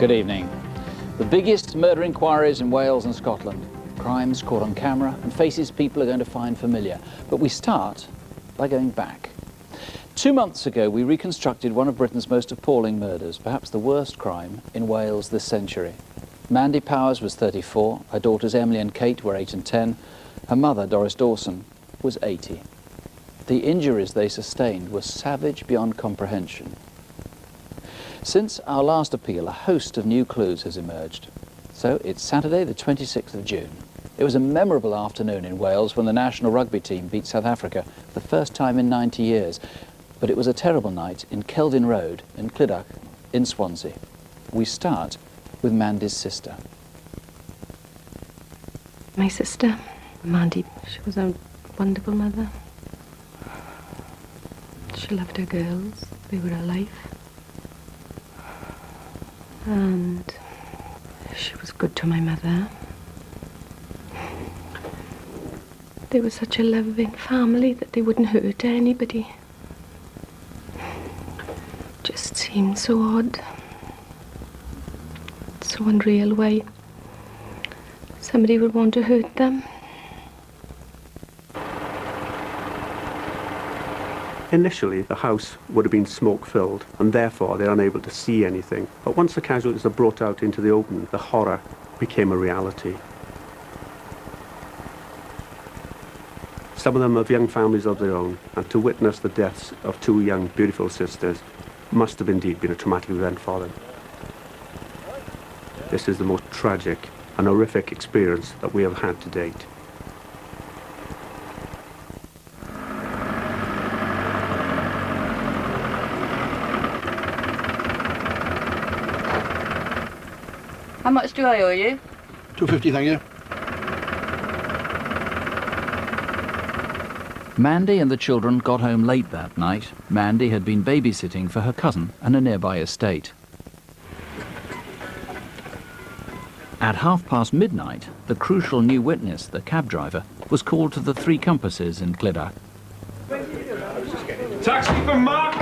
Good evening. The biggest murder inquiries in Wales and Scotland. Crimes caught on camera and faces people are going to find familiar. But we start by going back. 2 months ago, we reconstructed one of Britain's most appalling murders, perhaps the worst crime in Wales this century. Mandy Powers was 34, her daughters Emily and Kate were 8 and 10, her mother, Doris Dawson, was 80. The injuries they sustained were savage beyond comprehension. Since our last appeal, a host of new clues has emerged. So it's Saturday, the 26th of June. It was a memorable afternoon in Wales when the national rugby team beat South Africa for the first time in 90 years. But it was a terrible night in Kelvin Road in Clydach in Swansea. We start with Mandy's sister. My sister, Mandy, she was a wonderful mother. She loved her girls. They were her life. And she was good to my mother. They were such a loving family that they wouldn't hurt anybody. Just seemed so odd. So unreal why somebody would want to hurt them. Initially, the house would have been smoke-filled, and therefore they're unable to see anything. But once the casualties are brought out into the open, the horror became a reality. Some of them have young families of their own, and to witness the deaths of two young, beautiful sisters must have indeed been a traumatic event for them. This is the most tragic and horrific experience that we have had to date. How much do I owe you? £2.50, thank you. Mandy and the children got home late that night. Mandy had been babysitting for her cousin and a nearby estate. At midnight, the crucial new witness, the cab driver, was called to the Three Compasses in Clydach. Taxi for Mark!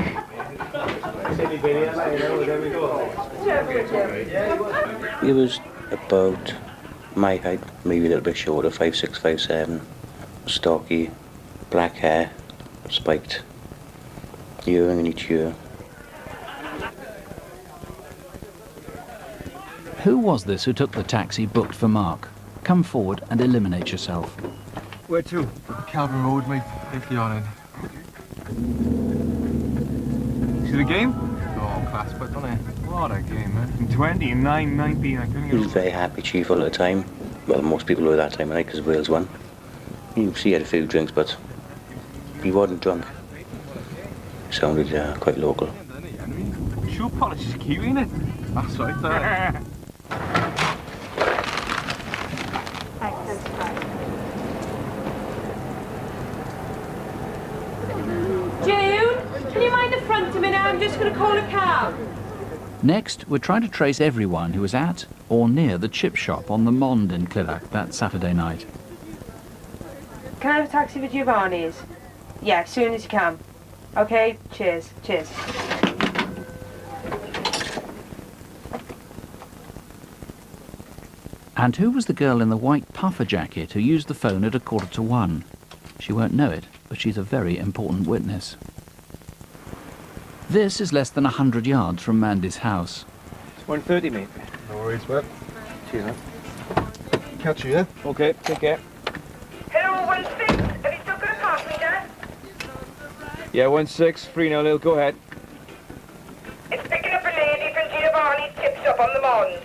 He was about my height, maybe a little bit shorter, 5'6", 5'7", stocky, black hair, spiked, earring in each ear. Who was this who took the taxi booked for Mark? Come forward and eliminate yourself. Where to? Calvin Road, mate. If you're on it. See the game? Oh, class, but don't I? What a game, man. From 20 and 9, 19, I couldn't He get was very happy, cheerful at the time. Well, most people were that time of night because Wales won. You see, he had a few drinks, but he wasn't drunk. He sounded quite local. Shoe polish is Kiwi, innit? That's right there. June, can you mind the front a minute? I'm just going to call a cab. Next, we're trying to trace everyone who was at or near the chip shop on the Mond in Clydach that Saturday night. Can I have a taxi for Giovanni's? Yeah, as soon as you can. Okay, cheers, cheers. And who was the girl in the white puffer jacket who used the phone at 1:15? She won't know it, but she's a very important witness. This is less than 100 yards from Mandy's house. It's 1:30, mate. No worries, bud. Cheers, man. Catch you, yeah? Okay, take care. Hello, 16. Have you still got a passenger? Yeah, 16, free now, Lil. Go ahead. It's picking up a lady from Giovanni's tip shop on the Mond.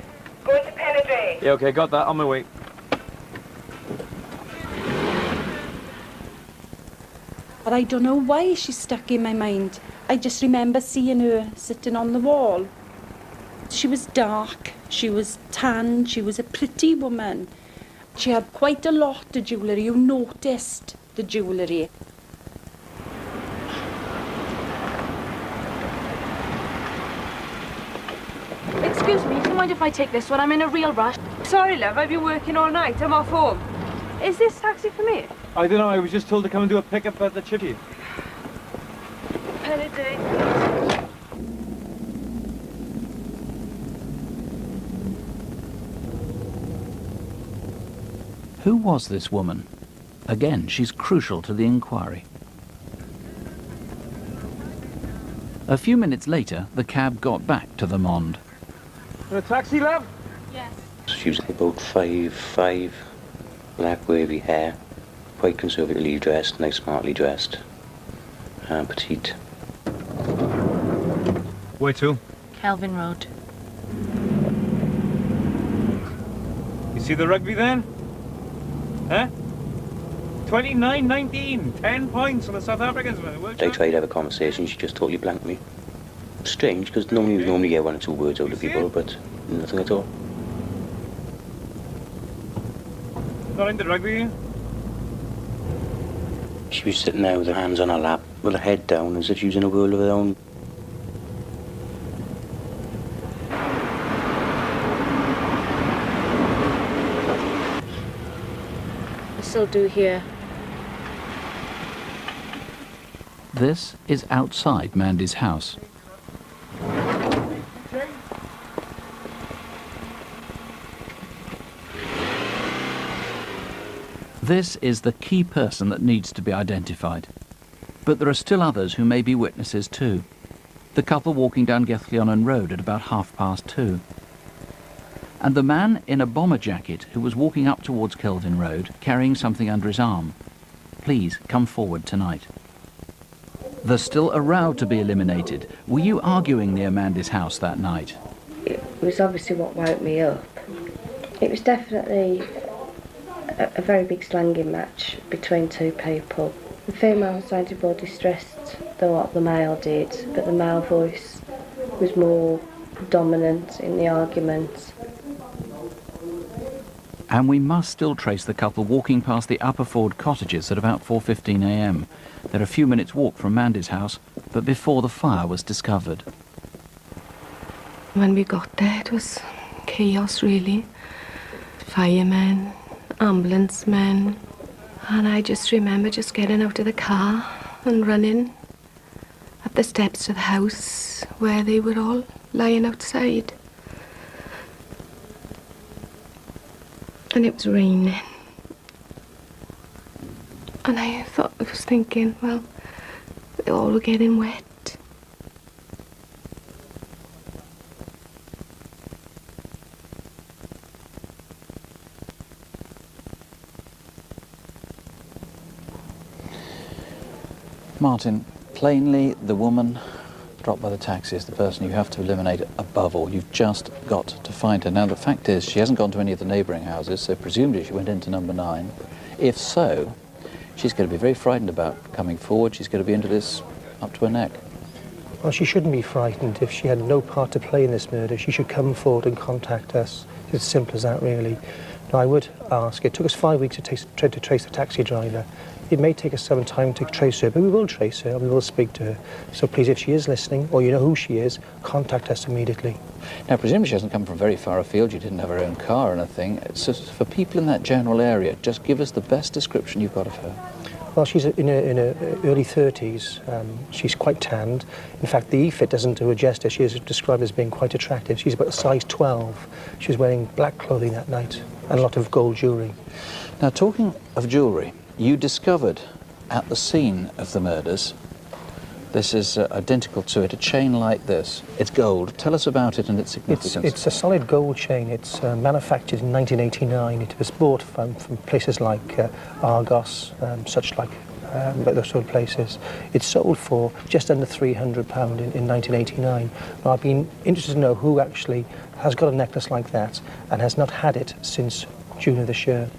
Going to Penedrae. Yeah, okay, got that. On my way. But I don't know why she's stuck in my mind. I just remember seeing her sitting on the wall. She was dark, she was tan, she was a pretty woman. She had quite a lot of jewellery. You noticed the jewellery. Excuse me, do you mind if I take this one? I'm in a real rush. Sorry, love, I've been working all night. I'm off home. Is this taxi for me? I don't know, I was just told to come and do a pickup at the chippy. Penedrae. Who was this woman? Again, she's crucial to the inquiry. A few minutes later, the cab got back to the Monde. A taxi, love? She was about 5'5", black wavy hair, quite conservatively dressed, nice smartly dressed, petite. Where to? Kelvin Road. You see the rugby then? Huh? 29-19, 10 points on the South Africans. I tried to have a conversation, she just totally blanked me. Strange, because normally get 1 or 2 words out of people, but nothing at all. Not into rugby? She was sitting there with her hands on her lap, with her head down, as if she was in a world of her own. I still do here. This is outside Mandy's house. This is the key person that needs to be identified. But there are still others who may be witnesses too. The couple walking down Gethllionan Road at about 2:30. And the man in a bomber jacket who was walking up towards Kelvin Road carrying something under his arm. Please come forward tonight. There's still a row to be eliminated. Were you arguing near Mandy's house that night? It was obviously what woke me up. It was definitely a very big slanging match between 2 people. The female sounded more distressed than what the male did, but the male voice was more dominant in the argument. And we must still trace the couple walking past the Upper Ford cottages at about 4:15 a.m. They're a few minutes' walk from Mandy's house, but before the fire was discovered. When we got there, it was chaos, really. Firemen, ambulance men, and I just remember just getting out of the car and running up the steps to the house where they were all lying outside. And it was raining. And I was thinking, well, they all were getting wet. Martin, plainly the woman dropped by the taxi is the person you have to eliminate above all. You've just got to find her. Now the fact is she hasn't gone to any of the neighbouring houses, so presumably she went into number 9. If so, she's going to be very frightened about coming forward. She's going to be into this up to her neck. Well, she shouldn't be frightened. If she had no part to play in this murder, she should come forward and contact us. It's as simple as that, really. Now, I would ask, it took us 5 weeks to trace the taxi driver. It may take us some time to trace her, but we will trace her and we will speak to her. So please, if she is listening, or you know who she is, contact us immediately. Now, presumably she hasn't come from very far afield. You didn't have her own car or anything. It's just for people in that general area, just give us the best description you've got of her. Well, she's in her early 30s. She's quite tanned. In fact, the e-fit doesn't do her justice. She is described as being quite attractive. She's about a size 12. She was wearing black clothing that night and a lot of gold jewellery. Now, talking of jewellery, you discovered at the scene of the murders, this is identical to it, a chain like this. It's gold. Tell us about it and its significance. It's a solid gold chain. It's manufactured in 1989. It was bought from places like Argos, such like those sort of places. It's sold for just under £300 in 1989. Now, I've been interested to know who actually has got a necklace like that and has not had it since June of this year.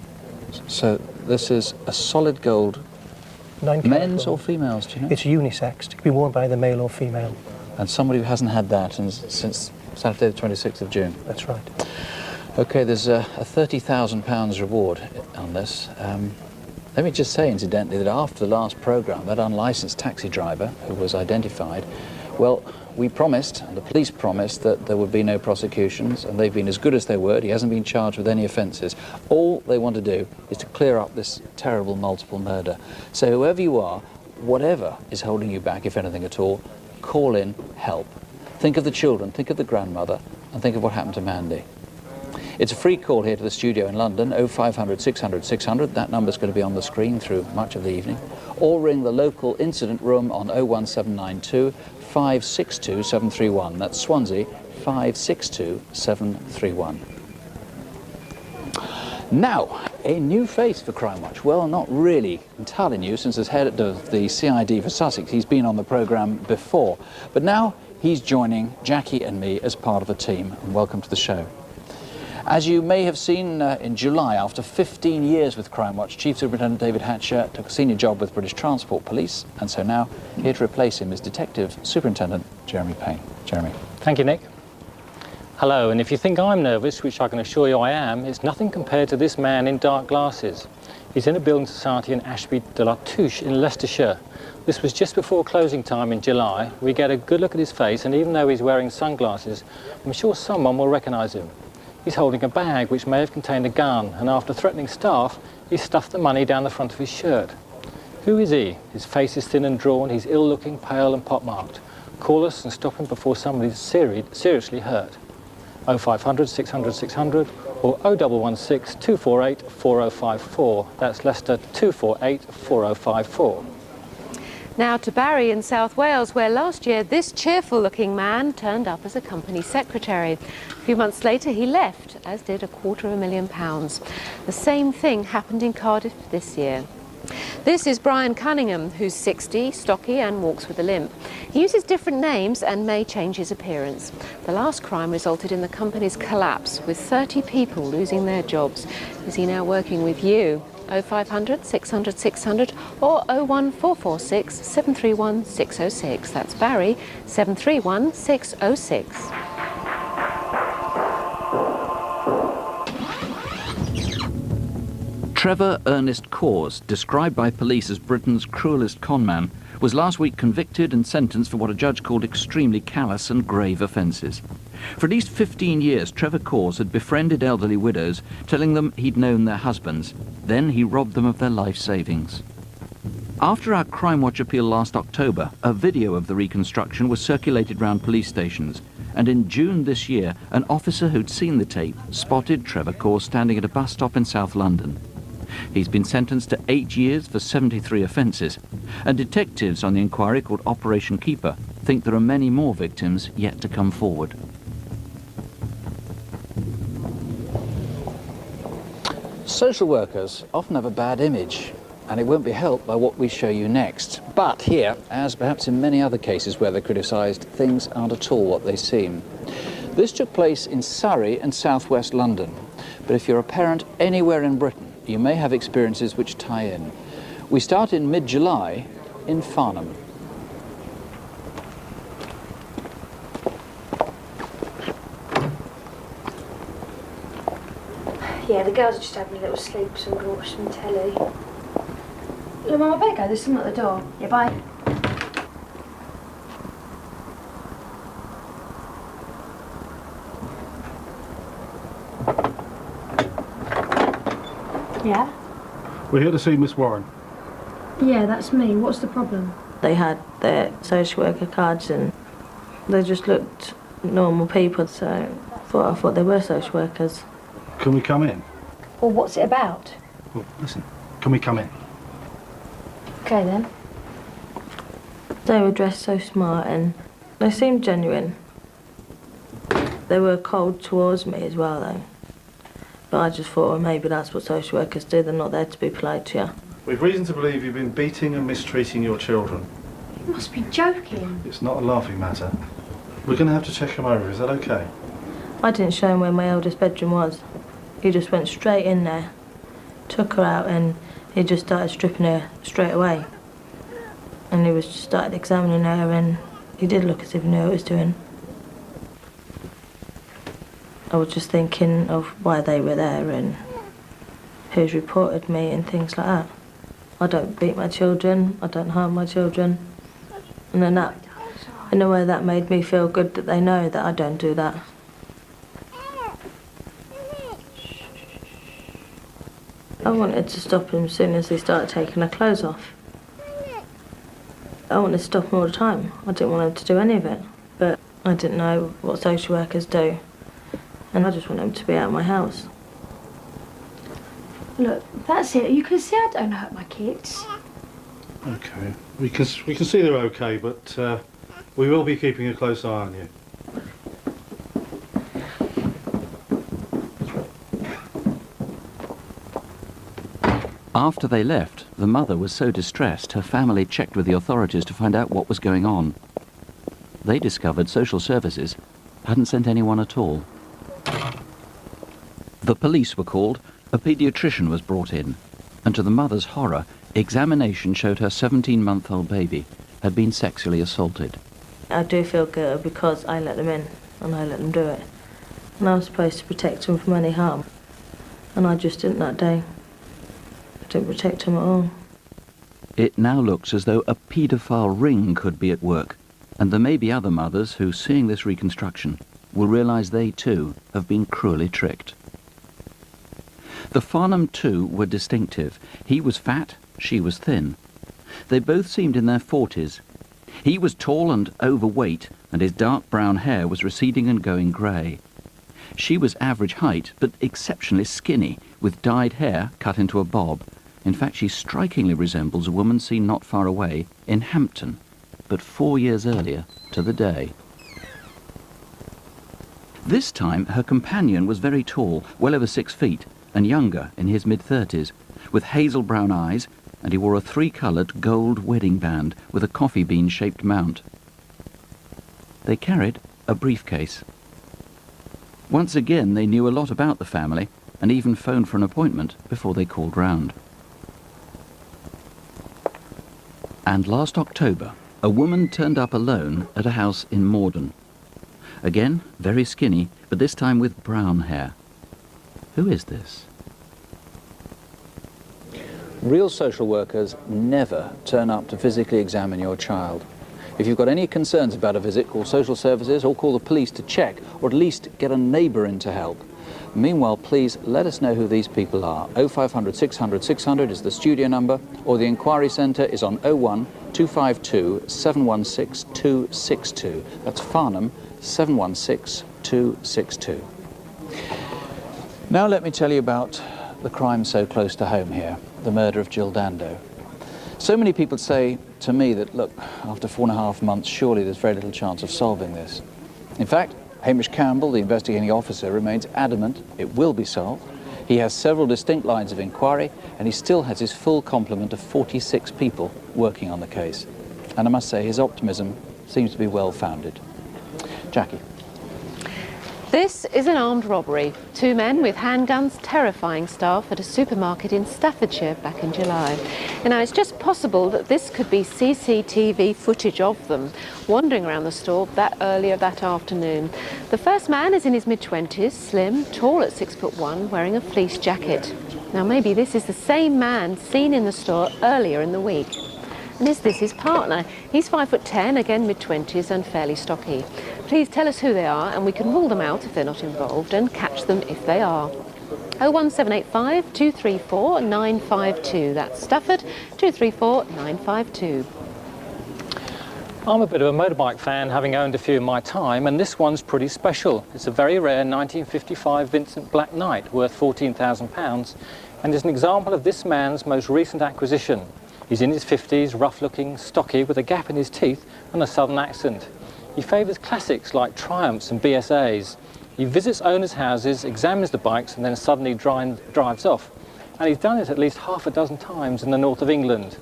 So this is a solid gold. Men's or females, do you know? It's unisex. It can be worn by either male or female. And somebody who hasn't had that since Saturday the 26th of June. That's right. OK, there's a £30,000 reward on this. Let me just say, incidentally, that after the last programme, that unlicensed taxi driver who was identified, well, we promised, and the police promised, that there would be no prosecutions, and they've been as good as their word. He hasn't been charged with any offences. All they want to do is to clear up this terrible multiple murder. So whoever you are, whatever is holding you back, if anything at all, call in help. Think of the children, think of the grandmother, and think of what happened to Mandy. It's a free call here to the studio in London, 0500 600 600. That number's going to be on the screen through much of the evening. Or ring the local incident room on 01792 562 731. That's Swansea, 562 731. Now, a new face for Crime Watch. Well, not really entirely new, since as head of the CID for Sussex, he's been on the programme before. But now he's joining Jackie and me as part of a team. And welcome to the show. As you may have seen in July, after 15 years with Crime Watch, Chief Superintendent David Hatcher took a senior job with British Transport Police, and so now here to replace him is Detective Superintendent Jeremy Payne. Jeremy. Thank you, Nick. Hello, and if you think I'm nervous, which I can assure you I am, it's nothing compared to this man in dark glasses. He's in a building society in Ashby de la Touche in Leicestershire. This was just before closing time in July. We get a good look at his face, and even though he's wearing sunglasses, I'm sure someone will recognise him. He's holding a bag which may have contained a gun, and after threatening staff, he stuffed the money down the front of his shirt. Who is he? His face is thin and drawn, he's ill-looking, pale and pockmarked. Call us and stop him before somebody's seriously hurt. 0500 600 600 or 0116 248 4054. That's Leicester 248 4054. Now to Barry in South Wales, where last year this cheerful-looking man turned up as a company secretary. A few months later he left, as did £250,000. The same thing happened in Cardiff this year. This is Brian Cunningham, who's 60, stocky and walks with a limp. He uses different names and may change his appearance. The last crime resulted in the company's collapse, with 30 people losing their jobs. Is he now working with you? 0500 600 600 or 01446 731 606. That's Barry, 731 606. Trevor Ernest Cause, described by police as Britain's cruelest conman, was last week convicted and sentenced for what a judge called extremely callous and grave offences. For at least 15 years, Trevor Cause had befriended elderly widows, telling them he'd known their husbands. Then he robbed them of their life savings. After our Crime Watch appeal last October, a video of the reconstruction was circulated round police stations, and in June this year, an officer who'd seen the tape spotted Trevor Cause standing at a bus stop in South London. He's been sentenced to 8 years for 73 offences, and detectives on the inquiry called Operation Keeper think there are many more victims yet to come forward. Social workers often have a bad image, and it won't be helped by what we show you next. But here, as perhaps in many other cases where they're criticised, things aren't at all what they seem. This took place in Surrey and southwest London, but if you're a parent anywhere in Britain, you may have experiences which tie in. We start in mid-July in Farnham. Yeah, the girls are just having a little sleep, so I'm going to watch some telly. Look, Mum, I better go. There's someone at the door. Yeah, bye. Yeah? We're here to see Miss Warren. Yeah, that's me. What's the problem? They had their social worker cards and they just looked normal people, so I thought they were social workers. Can we come in? Well, what's it about? Well, listen, can we come in? Okay, then. They were dressed so smart and they seemed genuine. They were cold towards me as well, though. But I just thought, well, maybe that's what social workers do. They're not there to be polite to you. We've reason to believe you've been beating and mistreating your children. You must be joking. It's not a laughing matter. We're going to have to check him over. Is that okay? I didn't show him where my eldest bedroom was. He just went straight in there, took her out, and he just started stripping her straight away. And he was just started examining her, and he did look as if he knew what he was doing. I was just thinking of why they were there and who's reported me and things like that. I don't beat my children, I don't harm my children. And then that, in a way, that made me feel good that they know that I don't do that. I wanted to stop him as soon as he started taking their clothes off. I wanted to stop him all the time. I didn't want him to do any of it, but I didn't know what social workers do. And I just want them to be out of my house. Look, that's it. You can see I don't hurt my kids. Okay. We can see they're okay, but we will be keeping a close eye on you. After they left, the mother was so distressed her family checked with the authorities to find out what was going on. They discovered social services hadn't sent anyone at all. The police were called, a paediatrician was brought in, and to the mother's horror, examination showed her 17-month-old baby had been sexually assaulted. I do feel guilty because I let them in and I let them do it. And I was supposed to protect them from any harm. And I just didn't that day. I didn't protect him at all. It now looks as though a paedophile ring could be at work, and there may be other mothers who, seeing this reconstruction, will realise they too have been cruelly tricked. The Farnham two were distinctive. He was fat, she was thin. They both seemed in their 40s. He was tall and overweight, and his dark brown hair was receding and going grey. She was average height, but exceptionally skinny, with dyed hair cut into a bob. In fact, she strikingly resembles a woman seen not far away in Hampton, but 4 years earlier to the day. This time, her companion was very tall, well over 6 feet, and younger, in his mid-30s, with hazel brown eyes, and he wore a 3-coloured gold wedding band with a coffee bean-shaped mount. They carried a briefcase. Once again, they knew a lot about the family, and even phoned for an appointment before they called round. And last October, a woman turned up alone at a house in Morden. Again, very skinny, but this time with brown hair. Who is this? Real social workers never turn up to physically examine your child. If you've got any concerns about a visit, call social services or call the police to check, or at least get a neighbour in to help. Meanwhile, please let us know who these people are. 0500 600 600 is the studio number, or the inquiry centre is on 01 252 716 262. That's Farnham 716 262. Now let me tell you about the crime so close to home here, the murder of Jill Dando. So many people say to me that, look, after 4.5 months, surely there's very little chance of solving this. In fact, Hamish Campbell, the investigating officer, remains adamant it will be solved. He has several distinct lines of inquiry, and he still has his full complement of 46 people working on the case. And I must say, his optimism seems to be well-founded. Jackie. This is an armed robbery. 2 men with handguns terrifying staff at a supermarket in Staffordshire back in July. And now it's just possible that this could be CCTV footage of them wandering around the store earlier that afternoon. The first man is in his mid-20s, slim, tall at 6'1", wearing a fleece jacket. Now maybe this is the same man seen in the store earlier in the week. And is this his partner? He's 5'10", again mid-20s and fairly stocky. Please tell us who they are and we can rule them out if they're not involved and catch them if they are. 01785 234 952. That's Stafford, 234 952. I'm a bit of a motorbike fan, having owned a few in my time, and this one's pretty special. It's a very rare 1955 Vincent Black Knight worth £14,000, and is an example of this man's most recent acquisition. He's in his 50s, rough-looking, stocky, with a gap in his teeth and a southern accent. He favours classics like Triumphs and BSAs. He visits owners' houses, examines the bikes, and then suddenly drives off. And he's done it at least half a dozen times in the north of England.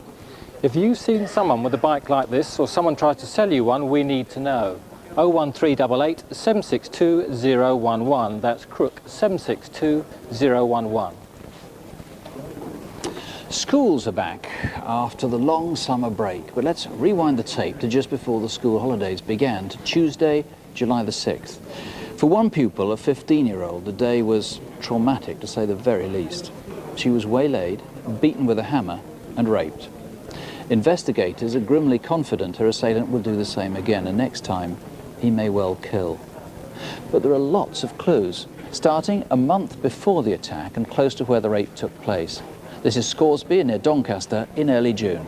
If you've seen someone with a bike like this, or someone tries to sell you one, we need to know. 01388 762 011. That's Crook 762 011. Schools are back after the long summer break, but let's rewind the tape to just before the school holidays began, to Tuesday, July the 6th. For one pupil, a 15-year-old, the day was traumatic to say the very least. She was waylaid, beaten with a hammer and raped. Investigators are grimly confident her assailant will do the same again, and next time he may well kill. But there are lots of clues, starting a month before the attack and close to where the rape took place. This is Scoresby near Doncaster in early June.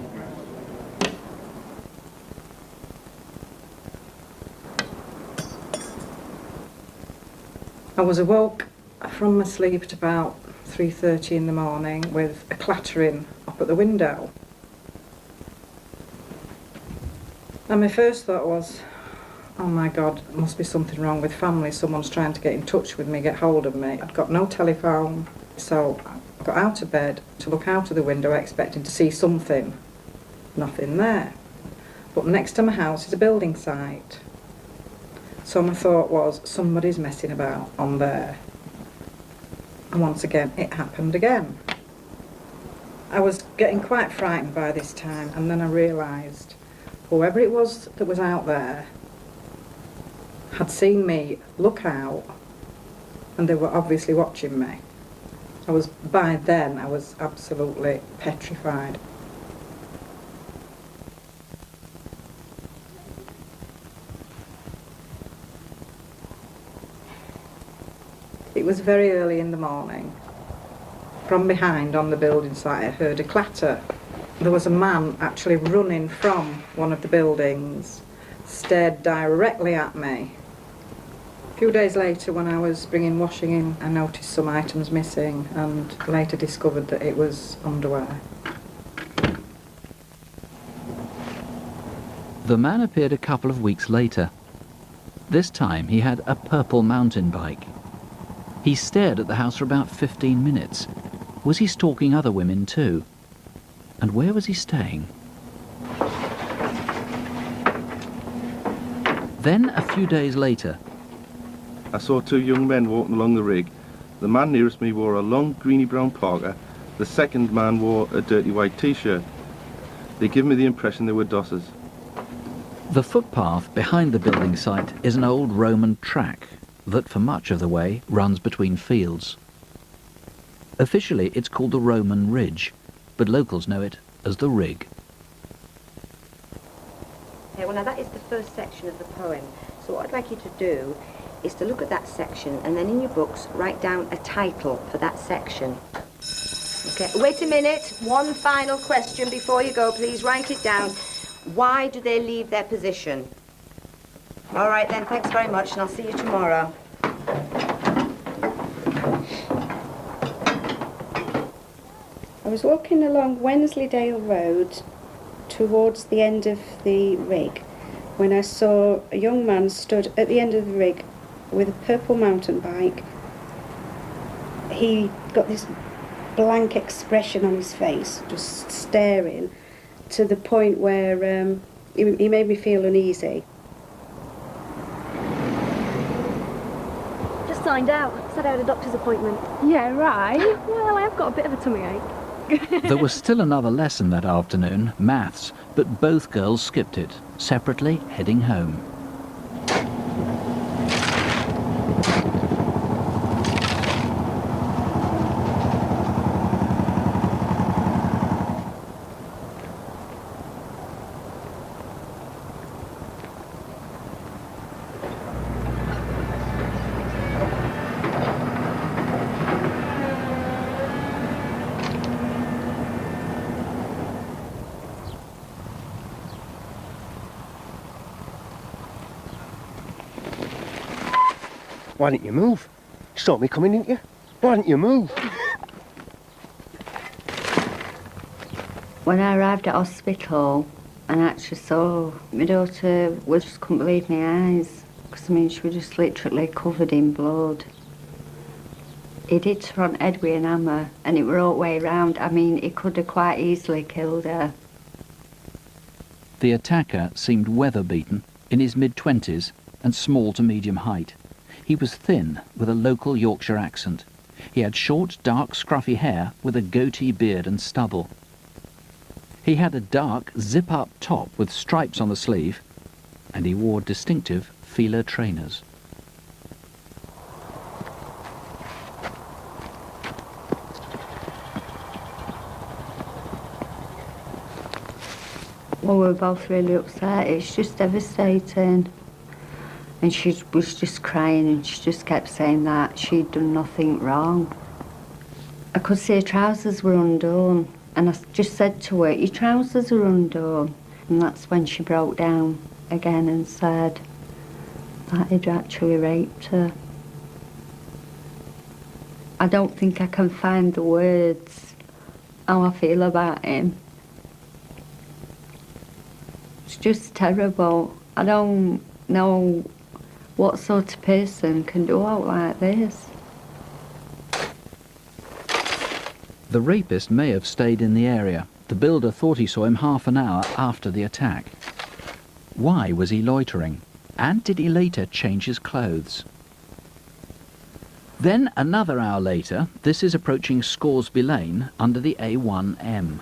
I was awoke from my sleep at about 3:30 in the morning with a clattering up at the window. And my first thought was, oh my God, there must be something wrong with family. Someone's trying to get in touch with me, get hold of me. I'd got no telephone, so I got out of bed to look out of the window expecting to see something. Nothing there. But next to my house is a building site. So my thought was, somebody's messing about on there. And once again, it happened again. I was getting quite frightened by this time, and then I realised whoever it was that was out there had seen me look out, and they were obviously watching me. By then, I was absolutely petrified. It was very early in the morning. From behind on the building site, I heard a clatter. There was a man actually running from one of the buildings, stared directly at me. A few days later, when I was bringing washing in, I noticed some items missing and later discovered that it was underwear. The man appeared a couple of weeks later. This time he had a purple mountain bike. He stared at the house for about 15 minutes. Was he stalking other women too? And where was he staying? Then, a few days later, I saw two young men walking along the rig. The man nearest me wore a long greeny-brown parka. The second man wore a dirty white t-shirt. They give me the impression they were dossers. the footpath behind the building site is an old Roman track that for much of the way runs between fields. Officially it's called the Roman Ridge, but locals know it as the Rig. Okay, well now that is the first section of the poem. So what I'd like you to do is to look at that section and then in your books write down a title for that section. Okay, wait a minute. One final question before you go, please. Write it down. Why do they leave their position? All right then, thanks very much, and I'll see you tomorrow. I was walking along Wensleydale Road towards the end of the rig when I saw a young man stood at the end of the rig with a purple mountain bike. He got this blank expression on his face, just staring, to the point where he made me feel uneasy. Just signed out. Said I had a doctor's appointment. Yeah, right. Well, I have got a bit of a tummy ache. There was still another lesson that afternoon, maths, but both girls skipped it, separately heading home. Why didn't you move? You saw me coming, didn't you? Why didn't you move? When I arrived at hospital and actually saw my daughter, I just couldn't believe my eyes. Because, I mean, she was just literally covered in blood. He did her on head with an hammer and it were all the way round. I mean, he could have quite easily killed her. The attacker seemed weather-beaten, in his mid-20s and small to medium height. He was thin, with a local Yorkshire accent. He had short, dark, scruffy hair with a goatee beard and stubble. He had a dark, zip-up top with stripes on the sleeve, and he wore distinctive Fila trainers. Well, we were both really upset. It's just devastating. And she was just crying and she just kept saying that she'd done nothing wrong. I could see her trousers were undone and I just said to her, your trousers are undone. And that's when she broke down again and said that he'd actually raped her. I don't think I can find the words how I feel about him. It's just terrible. I don't know what sort of person can do out like this. The rapist may have stayed in the area. The builder thought he saw him half an hour after the attack. Why was he loitering? And did he later change his clothes? Then, another hour later, this is approaching Scoresby Lane under the A1M.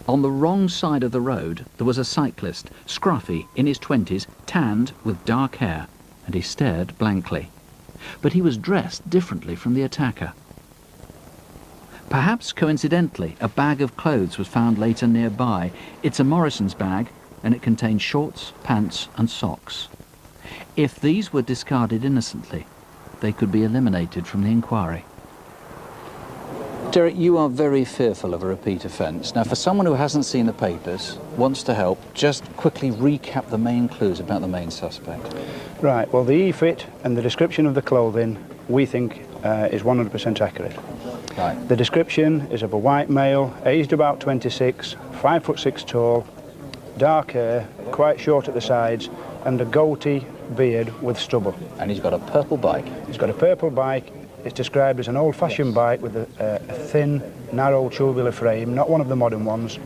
On the wrong side of the road, there was a cyclist, scruffy, in his 20s, tanned, with dark hair, and he stared blankly. But he was dressed differently from the attacker. Perhaps coincidentally, a bag of clothes was found later nearby. It's a Morrison's bag, and it contains shorts, pants and socks. If these were discarded innocently, they could be eliminated from the inquiry. Derek, you are very fearful of a repeat offence. Now, for someone who hasn't seen the papers, wants to help, just quickly recap the main clues about the main suspect. Right, well, the E-fit and the description of the clothing, we think, is 100% accurate. Right. The description is of a white male, aged about 26, 5'6" tall, dark hair, quite short at the sides, and a goatee beard with stubble. And he's got a purple bike. He's got a purple bike. It's described as an old-fashioned bike with a thin, narrow tubular frame, not one of the modern ones,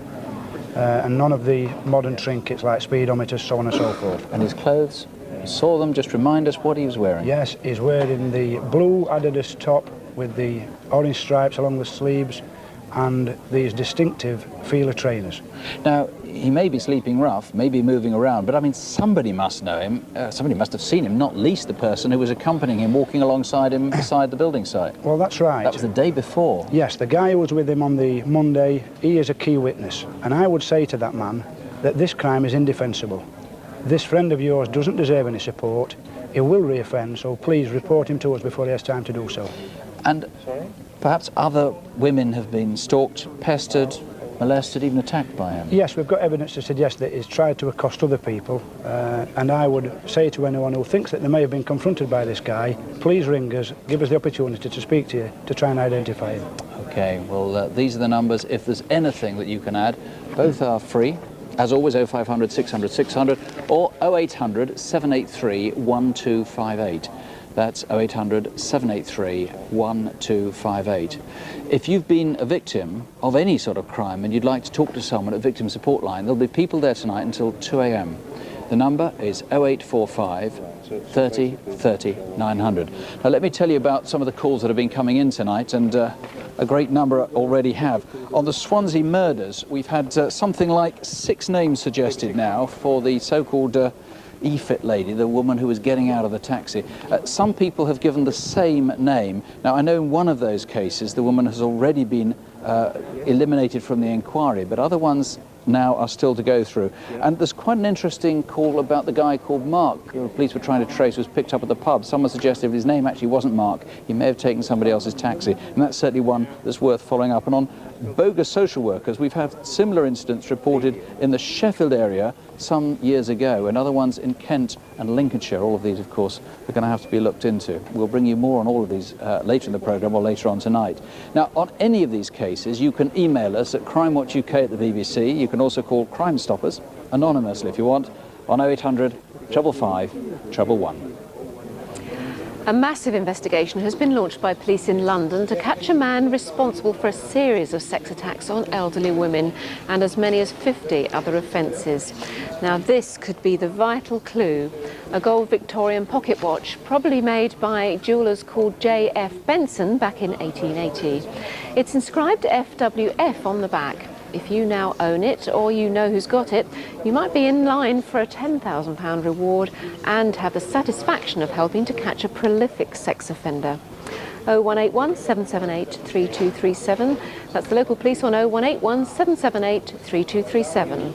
and none of the modern trinkets like speedometers, so on and so forth. And his clothes? You saw them, just remind us what he was wearing. Yes, he's wearing the blue Adidas top with the orange stripes along the sleeves and these distinctive Fila trainers. Now, he may be sleeping rough, maybe moving around, but I mean, somebody must know him, somebody must have seen him, not least the person who was accompanying him, walking alongside him beside the building site. Well, that's right. That was the day before. Yes, the guy who was with him on the Monday, he is a key witness, and I would say to that man that this crime is indefensible. This friend of yours doesn't deserve any support. He will reoffend, so please report him to us before he has time to do so. And perhaps other women have been stalked, pestered, molested, even attacked by him. Yes, we've got evidence to suggest that he's tried to accost other people, and I would say to anyone who thinks that they may have been confronted by this guy, please ring us, give us the opportunity to speak to you, to try and identify him. Okay, well, these are the numbers. If there's anything that you can add, both are free. As always, 0500 600 600 or 0800 783 1258. That's 0800 783 1258. If you've been a victim of any sort of crime and you'd like to talk to someone at Victim Support Line, there'll be people there tonight until 2 a.m. The number is 0845 30 30 900. Now let me tell you about some of the calls that have been coming in tonight, and a great number already have. On the Swansea murders, we've had something like 6 names suggested now for the so-called E-fit lady, the woman who was getting out of the taxi. Some people have given the same name. Now, I know in one of those cases the woman has already been eliminated from the inquiry, but other ones now are still to go through. And there's quite an interesting call about the guy called Mark, who the police were trying to trace, was picked up at the pub. Someone suggested if his name actually wasn't Mark, he may have taken somebody else's taxi, and that's certainly one that's worth following up. And on bogus social workers, we've had similar incidents reported in the Sheffield area some years ago, and other ones in Kent and Lincolnshire. All of these, of course, are going to have to be looked into. We'll bring you more on all of these later in the programme or later on tonight. Now, on any of these cases, you can email us at crimewatchuk at the BBC. You can also call Crime Stoppers, anonymously if you want, on 0800 555 111. A massive investigation has been launched by police in London to catch a man responsible for a series of sex attacks on elderly women and as many as 50 other offences. Now this could be the vital clue. A gold Victorian pocket watch, probably made by jewellers called J.F. Benson back in 1880. It's inscribed FWF on the back. If you now own it, or you know who's got it, you might be in line for a £10,000 reward and have the satisfaction of helping to catch a prolific sex offender. 0181 778 3237. That's the local police on 0181 778 3237.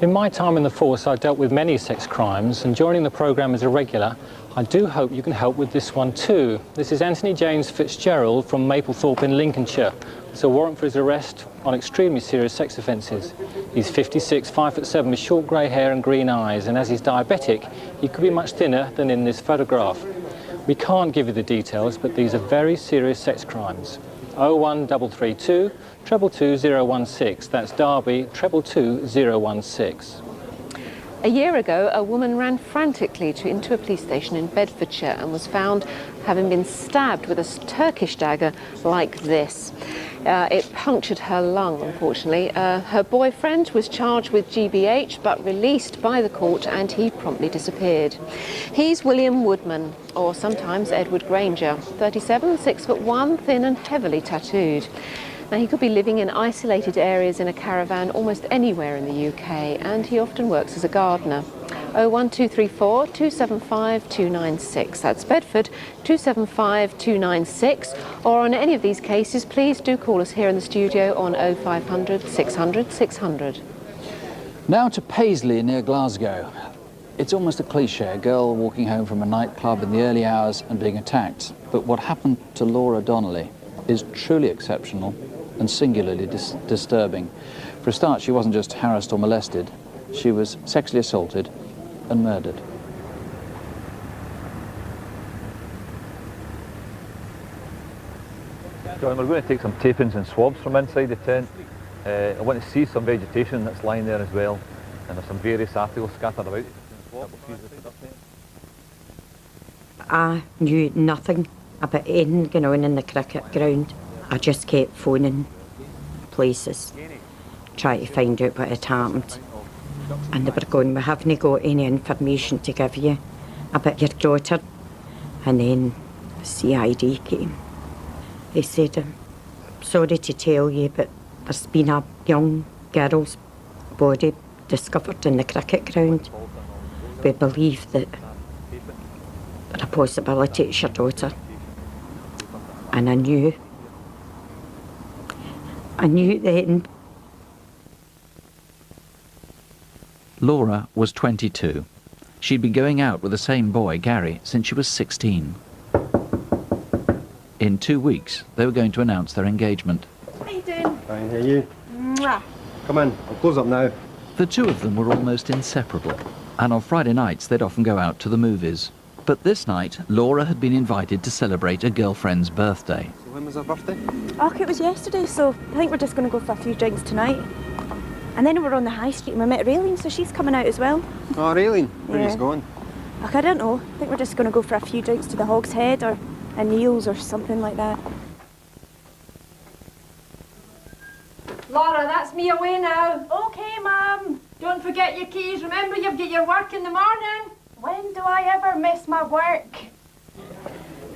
In my time in the force, I dealt with many sex crimes, and joining the programme as a regular, I do hope you can help with this one too. This is Anthony James Fitzgerald from Maplethorpe in Lincolnshire. It's a warrant for his arrest on extremely serious sex offences. He's 56, 5'7", with short grey hair and green eyes, and as he's diabetic, he could be much thinner than in this photograph. We can't give you the details, but these are very serious sex crimes. 01332 222 016. That's Derby 222 016. A year ago, a woman ran frantically into a police station in Bedfordshire and was found having been stabbed with a Turkish dagger like this. It punctured her lung, unfortunately. Her boyfriend was charged with GBH but released by the court, and he promptly disappeared. He's William Woodman, or sometimes Edward Granger, 37, 6'1", thin and heavily tattooed. Now, he could be living in isolated areas in a caravan almost anywhere in the UK, and he often works as a gardener. 01234 275 296. That's Bedford 275 296. Or on any of these cases, please do call us here in the studio on 0500 600 600. Now to Paisley near Glasgow. It's almost a cliche, a girl walking home from a nightclub in the early hours and being attacked. But what happened to Laura Donnelly is truly exceptional and singularly disturbing. For a start, she wasn't just harassed or molested, she was sexually assaulted and murdered. John, we're going to take some tapings and swabs from inside the tent. I want to see some vegetation that's lying there as well, and there's some various articles scattered about. I knew nothing about anything going on in the cricket ground. I just kept phoning places, trying to find out what had happened. And they were going, we haven't got any information to give you about your daughter. And then the CID came. They said, I'm sorry to tell you, but there's been a young girl's body discovered in the cricket ground. We believe that there's a possibility it's your daughter. And I knew then. Laura was 22. She'd been going out with the same boy, Gary, since she was 16. In 2 weeks, they were going to announce their engagement. How you doing? Fine, how are you? Mwah. Come in, I'll close up now. The two of them were almost inseparable, and on Friday nights they'd often go out to the movies. But this night, Laura had been invited to celebrate a girlfriend's birthday. So when was her birthday? Oh, it was yesterday, so I think we're just going to go for a few drinks tonight. And then we're on the high street and we met Raylene, so she's coming out as well. Oh, Raylene, where Yeah. are you going? I don't know. I think we're just going to go for a few drinks to the Hog's Head or a Neil's or something like that. Laura, that's me away now. Okay, Mum. Don't forget your keys. Remember, you've got your work in the morning. When do I ever miss my work?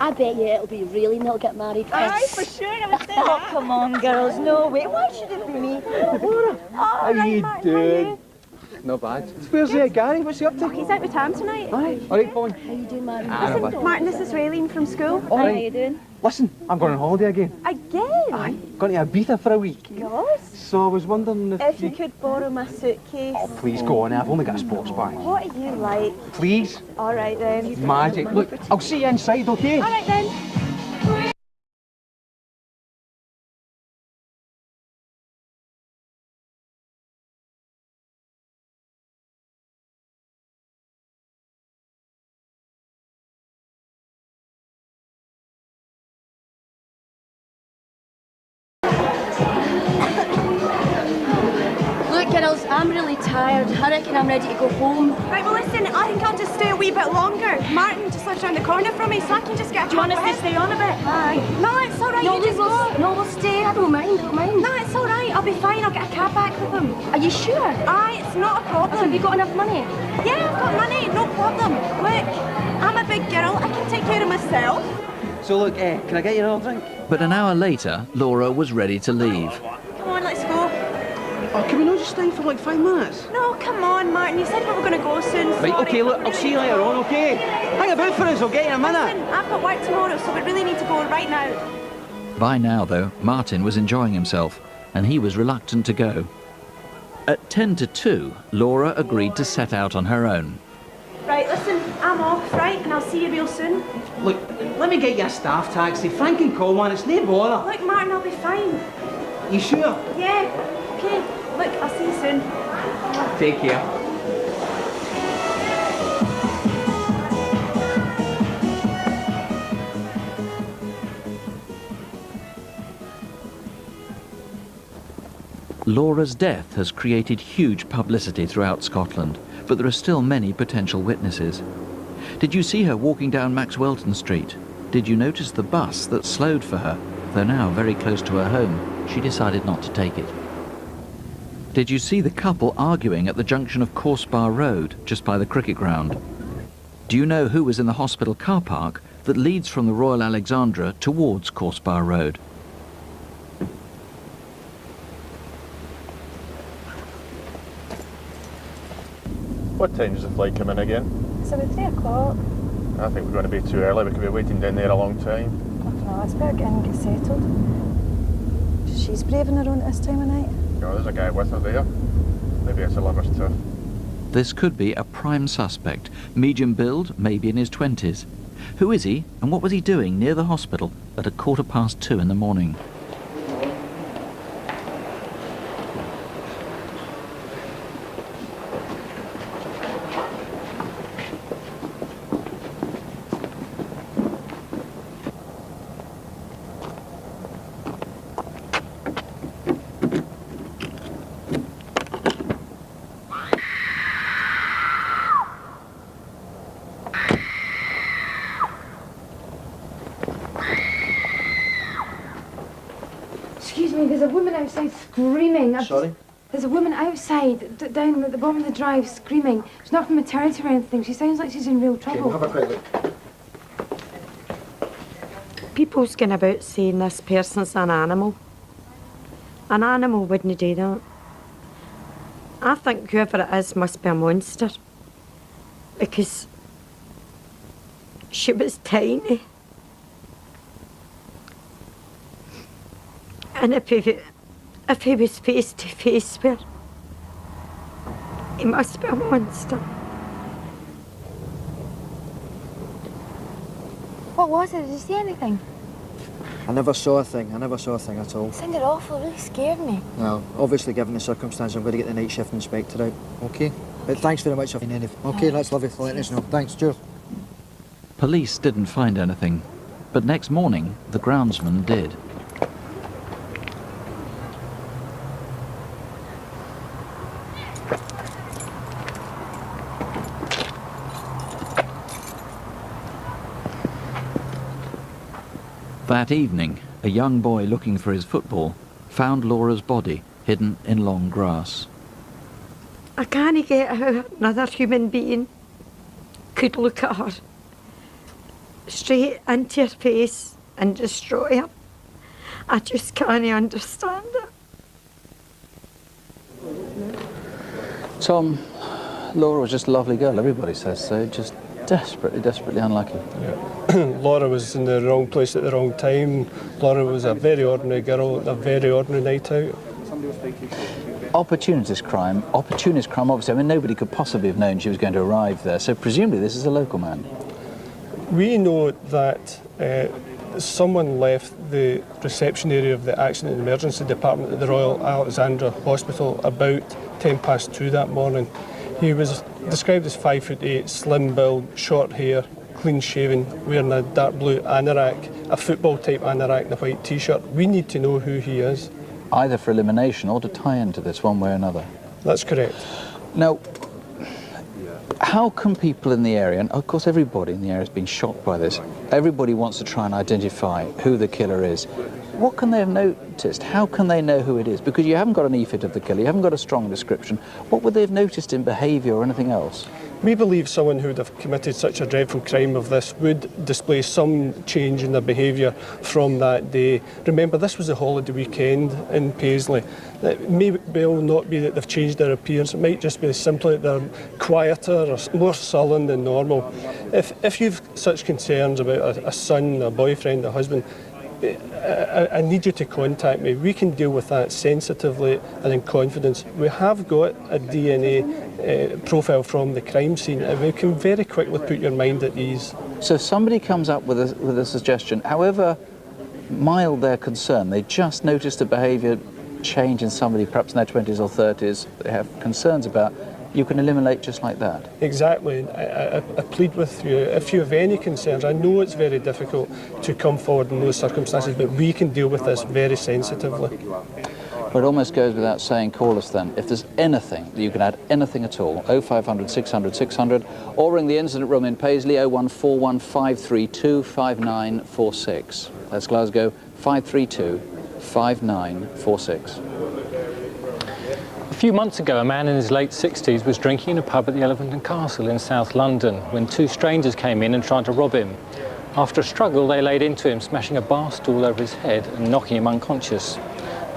I bet you it'll be Raylene that'll get married first. Aye, for sure, I would say Oh, that. come on, girls, no way. Why should it be me? How you doing? Not bad. Where's Gary? What's he up to? He's out with Tam tonight. Aye. All right, Paul. How you doing, Martin? Ah, not bad. Martin, this is Raylene from school. All How right. you doing? Listen, I'm going on holiday again. Again? Aye. Going to Ibiza for a week. Yes. So I was wondering If you could borrow my suitcase. Oh, please go on, I've only got a sports bag. What are you like? Please. All right then. Magic. Look, I'll see you inside, okay? All right then. Look, girls, I'm really tired. I reckon I'm ready to go home. Right, well listen, I think I'll just stay a wee bit longer. Martin just lives around the corner from me, so I can just get a Do you want us cab to with stay him. on a bit? Aye. No, it's all right, No, you just we'll, go. no, we'll stay. I don't mind, No, it's all right, I'll be fine. I'll get a cab back with him. Are you sure? Aye, it's not a problem. Have you got enough money? Yeah, I've got money, no problem. Look, I'm a big girl, I can take care of myself. So look, can I get you another drink? But an hour later, Laura was ready to leave. Come on, let's go. Oh, can we not just stay for like 5 minutes? No, come on, Martin, you said we were going to go soon. Right, Sorry. okay, look, I'll see you later on, okay? Hang about for us, I'll get you in a minute. Listen, I've got work tomorrow, so we really need to go right now. By now, though, Martin was enjoying himself, and he was reluctant to go. At 10 to 2, Laura agreed to set out on her own. Right, listen, I'm off, right, and I'll see you real soon. Look, let me get you a staff taxi. Frank can call one, it's no bother. Look, Martin, I'll be fine. You sure? Yeah, okay. Look, I'll see you soon. Take care. Laura's death has created huge publicity throughout Scotland, but there are still many potential witnesses. Did you see her walking down Maxwelton Street? Did you notice the bus that slowed for her? Though now very close to her home, she decided not to take it. Did you see the couple arguing at the junction of Coursebar Road, just by the cricket ground? Do you know who was in the hospital car park that leads from the Royal Alexandra towards Coursebar Road? What time does the flight come in again? It's about 3 o'clock. I think we're going to be too early. We could be waiting down there a long time. No, let's better get in and get settled. She's braving her own at this time of night. No, there's a guy with her there. Maybe it's a lover's too. This could be a prime suspect, medium build, maybe in his 20s. Who is he, and what was he doing near the hospital at 2:15 in the morning? Excuse me, there's a woman outside screaming. Sorry? There's a woman outside, down at the bottom of the drive, screaming. She's not from maternity or anything. She sounds like she's in real trouble. Okay, we'll have a quick look. People's going about saying this person's an animal. An animal wouldn't do that. I think whoever it is must be a monster. Because she was tiny. And if he was face to face with her, he must be a monster. What was it? Did you see anything? I never saw a thing. I never saw a thing at all. It sounded awful. It really scared me. Well, obviously, given the circumstances, I'm going to get the night shift inspector out. Okay? But thanks very much for anything. Okay, that's lovely for letting us know. Thanks, cheers. Police didn't find anything, but next morning, the groundsman did. That evening, a young boy looking for his football found Laura's body hidden in long grass. I can't get how another human being could look at her straight into her face and destroy her. I just can't understand it. Tom, Laura was just a lovely girl, everybody says so, just desperately, desperately unlucky. Yeah. Laura was in the wrong place at the wrong time. Laura was a very ordinary girl at a very ordinary night out. Opportunist crime, obviously, I mean, nobody could possibly have known she was going to arrive there, so presumably this is a local man. We know that someone left the reception area of the Accident and Emergency Department at the Royal Alexandra Hospital about 2:10 that morning. He was described as 5'8", slim build, short hair, clean shaven, wearing a dark blue anorak, a football type anorak and a white t-shirt. We need to know who he is. Either for elimination or to tie into this one way or another. That's correct. Now, how can people in the area, and of course everybody in the area has been shocked by this, everybody wants to try and identify who the killer is. What can they have noticed? How can they know who it is? Because you haven't got an EFIT of the killer, you haven't got a strong description. What would they have noticed in behaviour or anything else? We believe someone who would have committed such a dreadful crime of this would display some change in their behaviour from that day. Remember, this was a holiday weekend in Paisley. It may well not be that they've changed their appearance, it might just be simply that they're quieter or more sullen than normal. If you've such concerns about a son, a boyfriend, a husband, I need you to contact me. We can deal with that sensitively and in confidence. We have got a DNA profile from the crime scene, and we can very quickly put your mind at ease. So if somebody comes up with a suggestion, however mild their concern, they just noticed a behaviour change in somebody perhaps in their 20s or 30s they have concerns about, you can eliminate just like that. Exactly. I plead with you, if you have any concerns, I know it's very difficult to come forward in those circumstances, but we can deal with this very sensitively. But it almost goes without saying, call us then. If there's anything that you can add, anything at all, 0500 600 600, or ring the incident room in Paisley, 0141 532 5946. That's Glasgow, 532 5946. A few months ago, a man in his late 60s was drinking in a pub at the Elephant and Castle in South London when two strangers came in and tried to rob him. After a struggle, they laid into him, smashing a bar stool over his head and knocking him unconscious.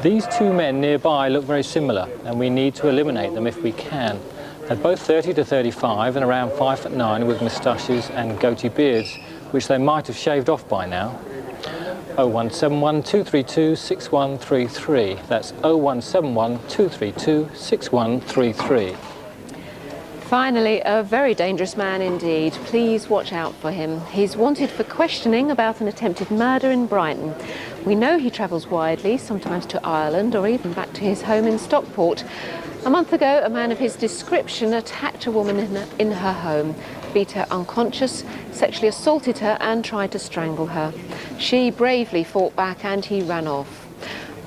These two men nearby look very similar, and we need to eliminate them if we can. They're both 30 to 35 and around 5'9" with moustaches and goatee beards, which they might have shaved off by now. 0171 232 6133. That's 0171 232 6133. Finally, a very dangerous man indeed. Please watch out for him. He's wanted for questioning about an attempted murder in Brighton. We know he travels widely, sometimes to Ireland or even back to his home in Stockport. A month ago, a man of his description attacked a woman in her home, beat her unconscious, sexually assaulted her and tried to strangle her. She bravely fought back and he ran off.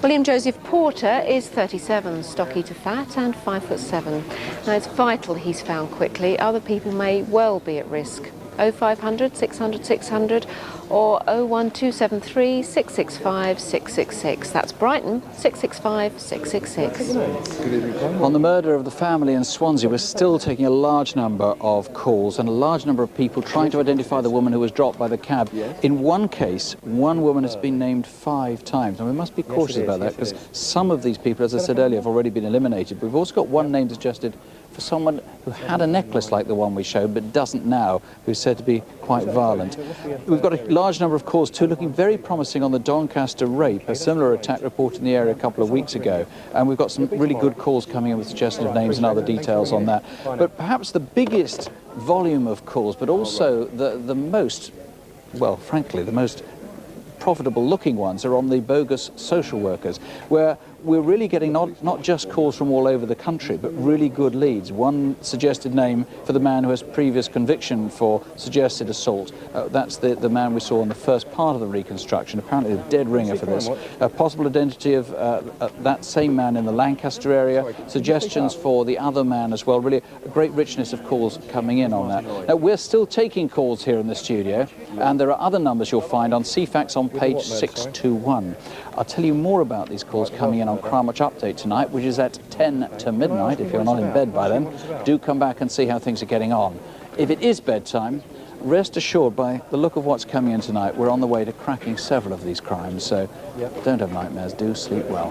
William Joseph Porter is 37, stocky to fat and 5'7". Now it's vital he's found quickly. Other people may well be at risk. 0500 600 600 or 01273 665 666. That's Brighton, 665 666. On the murder of the family in Swansea, we're still taking a large number of calls and a large number of people trying to identify the woman who was dropped by the cab. In one case, one woman has been named 5 times. And we must be cautious about that because some of these people, as I said earlier, have already been eliminated. We've also got one name suggested for someone who had a necklace like the one we showed but doesn't now, who's said to be quite violent. We've got a large number of calls too looking very promising on the Doncaster rape, a similar attack reported in the area a couple of weeks ago, and we've got some really good calls coming in with suggestion of names and other details on that. But perhaps the biggest volume of calls, but also the most, well, frankly, the most profitable looking ones are on the bogus social workers, where we're really getting not just calls from all over the country, but really good leads. One suggested name for the man who has previous conviction for suggested assault. That's the man we saw in the first part of the reconstruction, apparently a dead ringer for this. A possible identity of that same man in the Lancaster area, suggestions for the other man as well. Really a great richness of calls coming in on that. Now, we're still taking calls here in the studio, and there are other numbers you'll find on CFAX on page 621. I'll tell you more about these calls coming in on Crime Watch Update tonight, which is at 10 to midnight. If you're not in bed by then, do come back and see how things are getting on. If it is bedtime, rest assured by the look of what's coming in tonight, we're on the way to cracking several of these crimes. So don't have nightmares, do sleep well.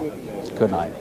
Good night.